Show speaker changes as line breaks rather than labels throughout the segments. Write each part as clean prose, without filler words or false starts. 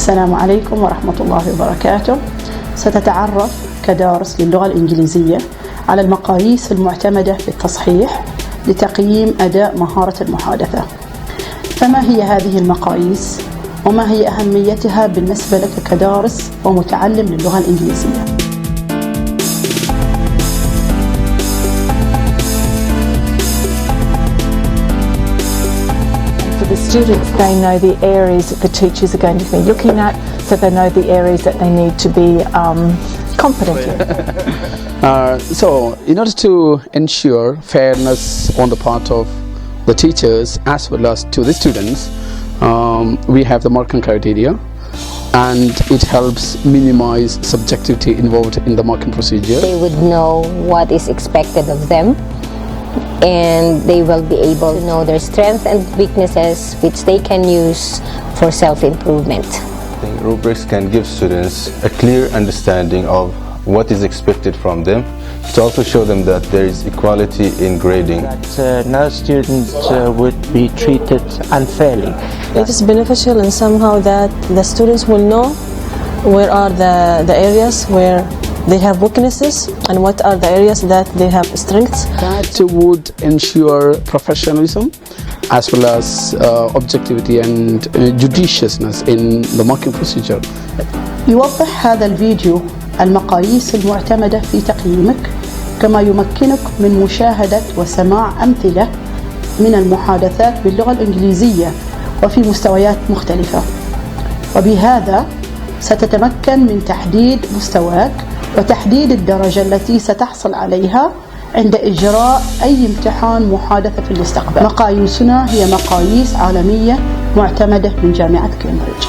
السلام عليكم ورحمة الله وبركاته. ستتعرف كدارس للغة الإنجليزية على المقاييس المعتمدة في التصحيح لتقييم أداء مهارة المحادثة. فما هي هذه المقاييس؟ وما هي أهميتها بالنسبة لك كدارس ومتعلم للغة الإنجليزية؟
The students, they know the areas that the teachers are going to be looking at, so they know the areas that they need to be competent in.
So, in order to ensure fairness on the part of the teachers as well as to the students, we have the marking criteria, and it helps minimize subjectivity involved in the marking procedure.
They would know what is expected of them, and they will be able to know their strengths and weaknesses, which they can use for self-improvement.
Rubrics can give students a clear understanding of what is expected from them. To also show them that there is equality in grading.
That no student would be treated unfairly.
It is beneficial in somehow that the students will know where are the areas where they have weaknesses and what are the areas that they have strengths.
That would ensure professionalism as well as objectivity and judiciousness in the marking procedure.
يوضح هذا الفيديو المقاييس المعتمدة في تقييمك، كما يمكنك من مشاهدة وسماع أمثلة من المحادثات باللغة الإنجليزية وفي مستويات مختلفة، وبهذا ستتمكن من تحديد مستواك وتحديد الدرجة التي ستحصل عليها عند إجراء أي امتحان محادثة في المستقبل. مقاييسنا هي مقاييس عالمية معتمدة من جامعة كامبريدج.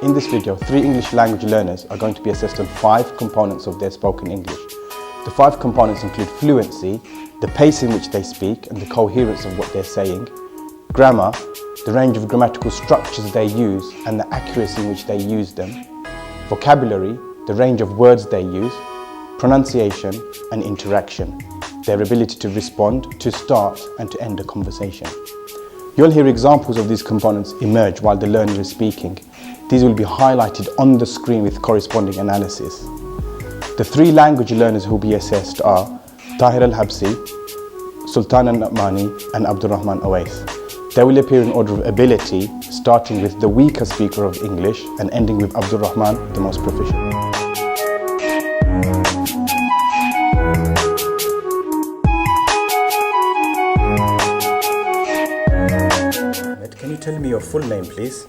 In this video, 3 English language learners are going to be assessed on 5 components of their spoken English. The 5 components include fluency, the pace in which they speak and the coherence of what they're saying, grammar, the range of grammatical structures they use and the accuracy in which they use them, vocabulary, the range of words they use, pronunciation and interaction, their ability to respond, to start and to end a conversation. You'll hear examples of these components emerge while the learner is speaking. These will be highlighted on the screen with corresponding analysis. The 3 language learners who will be assessed are Tahir Al-Habsi, Sultan Al-Na'mani and Abdurrahman Awais. They will appear in order of ability, starting with the weaker speaker of English and ending with Abdurrahman, the most proficient. Can you tell me your full name, please?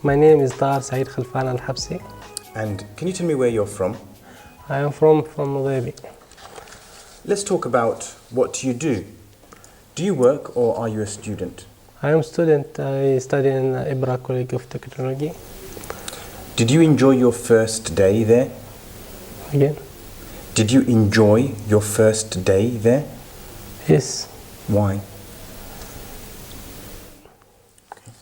My name is Tahir Saeed Khalfan Al-Habsi.
And can you tell me where you're from?
I am from Mughaybi.
Let's talk about what you do. Do you work or are you a student?
I am a student. I study in Ibra College of Technology.
Did you enjoy your first day there?
Again?
Did you enjoy your first day there?
Yes.
Why? Okay.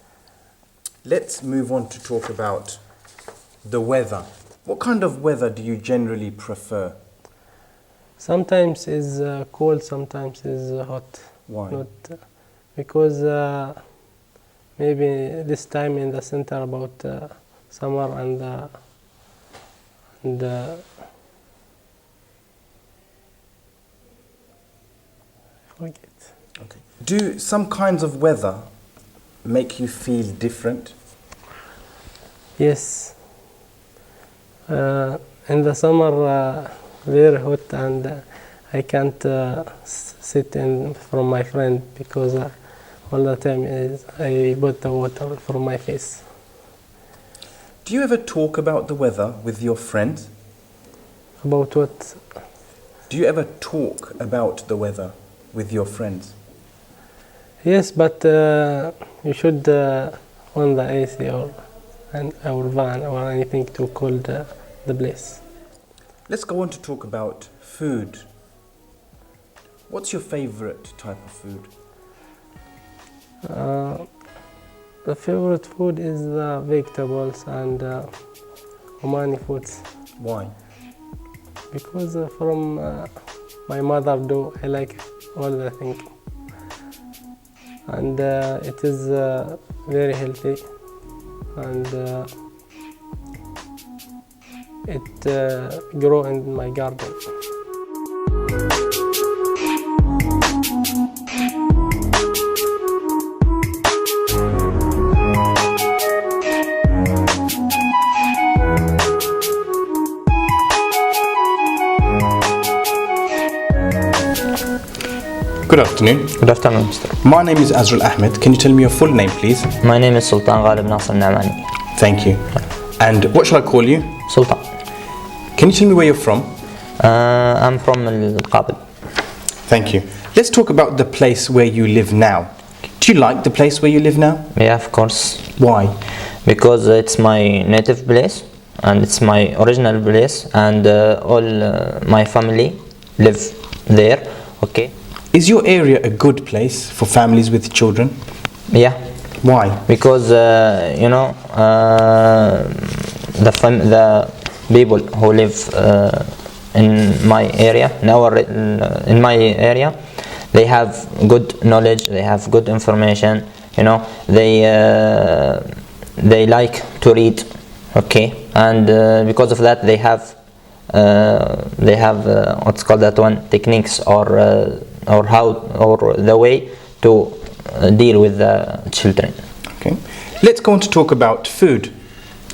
Let's move on to talk about the weather. What kind of weather do you generally prefer?
Sometimes it's cold, sometimes it's hot.
Why?
Not, because maybe this time in the center about summer and forget.
Okay. Do some kinds of weather make you feel different?
Yes. In the summer, very hot, and I can't sit in from my friend because all the time I put the water from my face.
Do you ever talk about the weather with your friends?
About what?
Do you ever talk about the weather with your friends?
Yes, but you should on the AC or our van or anything to cool the place.
Let's go on to talk about food. What's your favorite type of food?
The favorite food is the vegetables and Omani foods.
Why?
Because from my mother I like all the things, and it is very healthy, and it grow in my garden.
Good afternoon.
Good afternoon, Mr.
My name is Azrul Ahmed. Can you tell me your full name, please?
My name is Sultan Ghalib Nasser Namani.
Thank you. And what shall I call you?
Sultan.
Can you tell me where you're from?
I'm from Al-Qabil.
Thank you. Let's talk about the place where you live now. Do you like the place where you live now?
Yeah, of course.
Why?
Because it's my native place and it's my original place, and all my family live there. Okay.
Is your area a good place for families with children?
Yeah.
Why?
Because you know, the people who live in my area, in my area, they have good knowledge, they have good information. You know, they like to read. Okay, and because of that, they have what's called that one, techniques or the way to deal with the children.
Okay, let's go on to talk about food.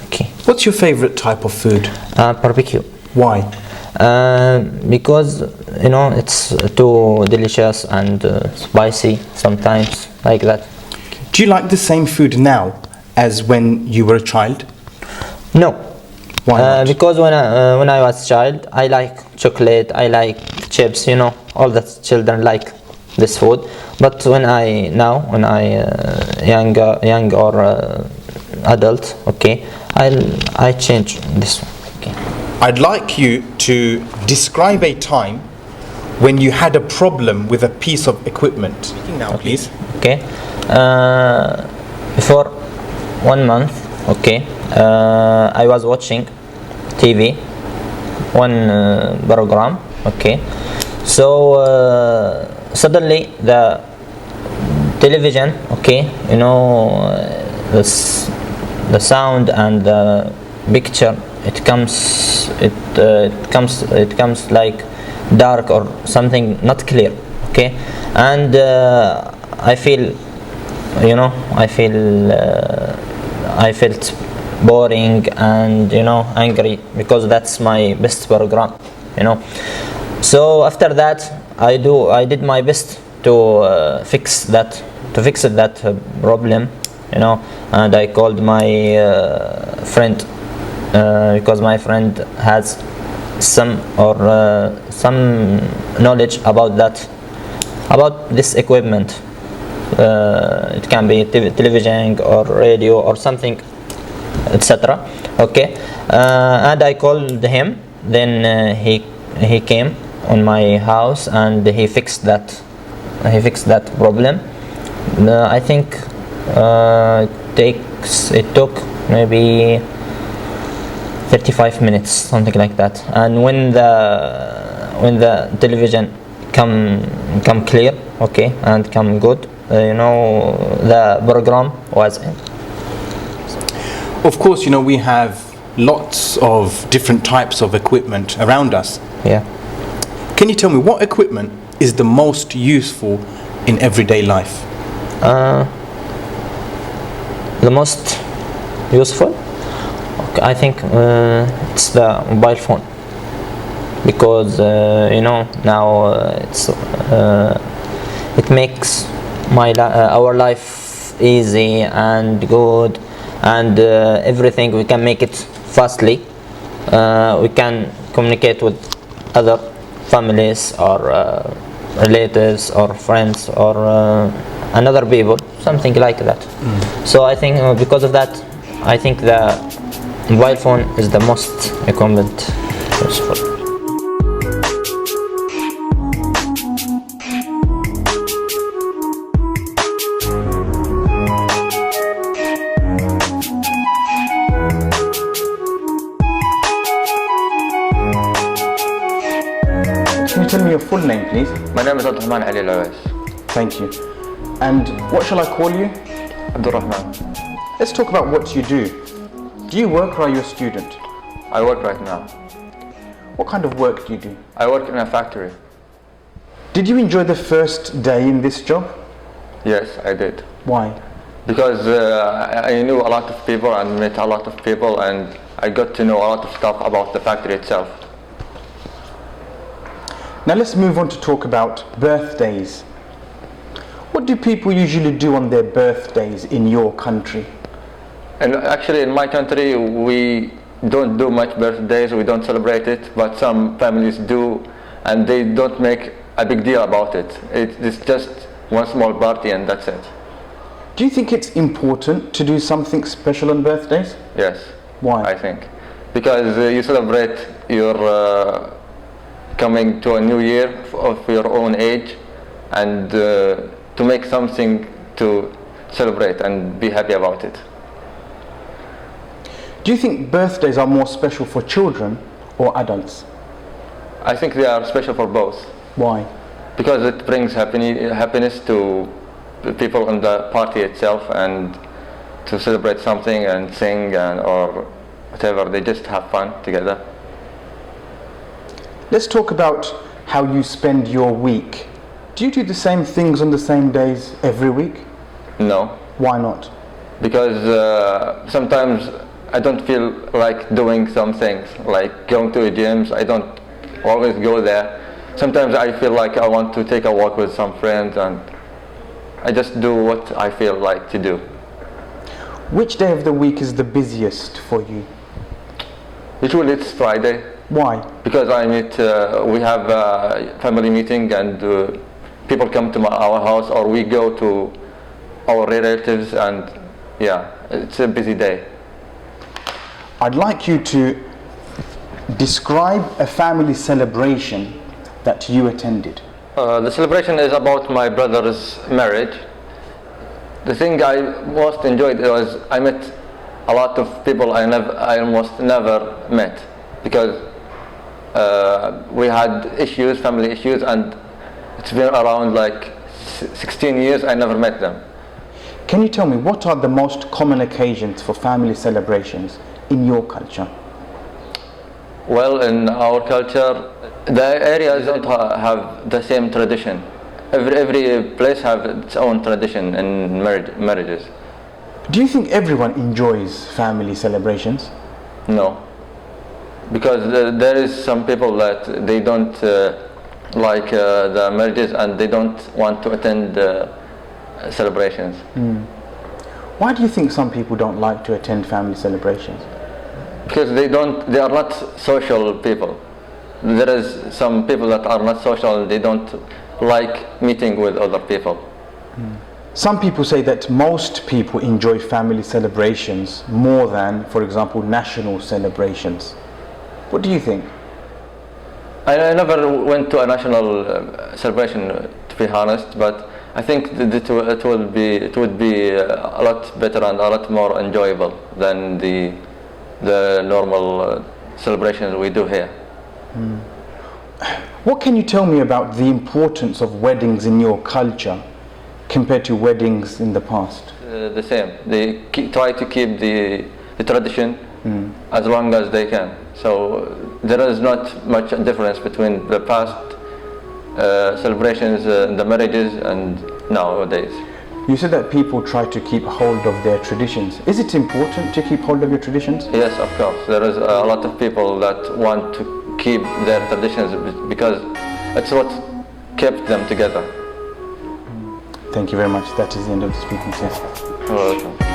Okay,
what's your favorite type of food?
Barbecue.
Why?
Because you know, it's too delicious and spicy sometimes, like that.
Do you like the same food now as when you were a child?
No.
Why not?
Because when I was a child, I like chocolate, I like chips, you know, all the children like this food. But when I young or adult, okay, I change this one. Okay.
I'd like you to describe a time when you had a problem with a piece of equipment. Now, please.
Okay. Before 1 month, okay, I was watching TV, one program, okay. So suddenly the television, okay, you know, the sound and the picture, it comes like dark or something, not clear, okay. And I feel, you know, I felt boring and, you know, angry, because that's my best program, you know. So after that, I did my best to fix that problem, you know. And I called my friend, because my friend has some knowledge about this equipment. It can be television or radio or something, etc. Okay, and I called him. Then he came on my house and he fixed that problem. I think it took maybe 35 minutes, something like that. And when the television come clear, okay, and come good, you know, the program was in.
Of course, you know, we have lots of different types of equipment around us.
Yeah.
Can you tell me what equipment is the most useful in everyday life?
The most useful? Okay, I think it's the mobile phone, because you know, now it makes our life easy and good, and everything we can make it fastly. We can communicate with other families or relatives or friends or another people, something like that. So I think because of that, I think the mobile phone is the most equipment useful.
Can you tell me your full name, please?
My name is Abdurrahman Ali Lawes.
Thank you. And what shall I call you?
Abdurrahman.
Let's talk about what you do. Do you work or are you a student?
I work right now.
What kind of work do you do?
I work in a factory.
Did you enjoy the first day in this job?
Yes, I did.
Why?
Because I knew a lot of people and met a lot of people, and I got to know a lot of stuff about the factory itself.
Now let's move on to talk about birthdays. What do people usually do on their birthdays in your country?
And actually in my country we don't do much birthdays, we don't celebrate it, but some families do, and they don't make a big deal about it. It's just one small party and that's it.
Do you think it's important to do something special on birthdays?
Yes.
Why?
I think. Because you celebrate your coming to a new year of your own age, and to make something to celebrate and be happy about it.
Do you think birthdays are more special for children or adults?
I think they are special for both.
Why?
Because it brings happiness to the people in the party itself, and to celebrate something and sing or whatever, they just have fun together.
Let's talk about how you spend your week. Do you do the same things on the same days every week?
No.
Why not?
Because sometimes I don't feel like doing some things, like going to the gyms. I don't always go there. Sometimes I feel like I want to take a walk with some friends, and I just do what I feel like to do.
Which day of the week is the busiest for you?
Usually it's Friday.
Why?
Because we have a family meeting, and people come to our house, or we go to our relatives, and yeah, it's a busy day.
I'd like you to describe a family celebration that you attended.
The celebration is about my brother's marriage. The thing I most enjoyed was I met a lot of people I almost never met, because we had issues, family issues, and it's been around like 16 years I never met them.
Can you tell me what are the most common occasions for family celebrations in your culture?
Well, in our culture, the areas don't have the same tradition. Every place have its own tradition in marriages.
Do you think everyone enjoys family celebrations?
No, because there is some people that they don't like the marriages, and they don't want to attend celebrations.
Why do you think some people don't like to attend family celebrations?
Because they are not social people. There is some people that are not social, and they don't like meeting with other people.
Some people say that most people enjoy family celebrations more than, for example, national celebrations. What do you think?
I never went to a national celebration, to be honest, but I think it would be a lot better and a lot more enjoyable than the normal celebrations we do here.
What can you tell me about the importance of weddings in your culture compared to weddings in the past?
The same. They try to keep the tradition as long as they can. So there is not much difference between the past celebrations, the marriages, and nowadays.
You said that people try to keep hold of their traditions. Is it important to keep hold of your traditions?
Yes, of course. There is a lot of people that want to keep their traditions because it's what kept them together.
Thank you very much. That is the end of the speaking session.
You're welcome.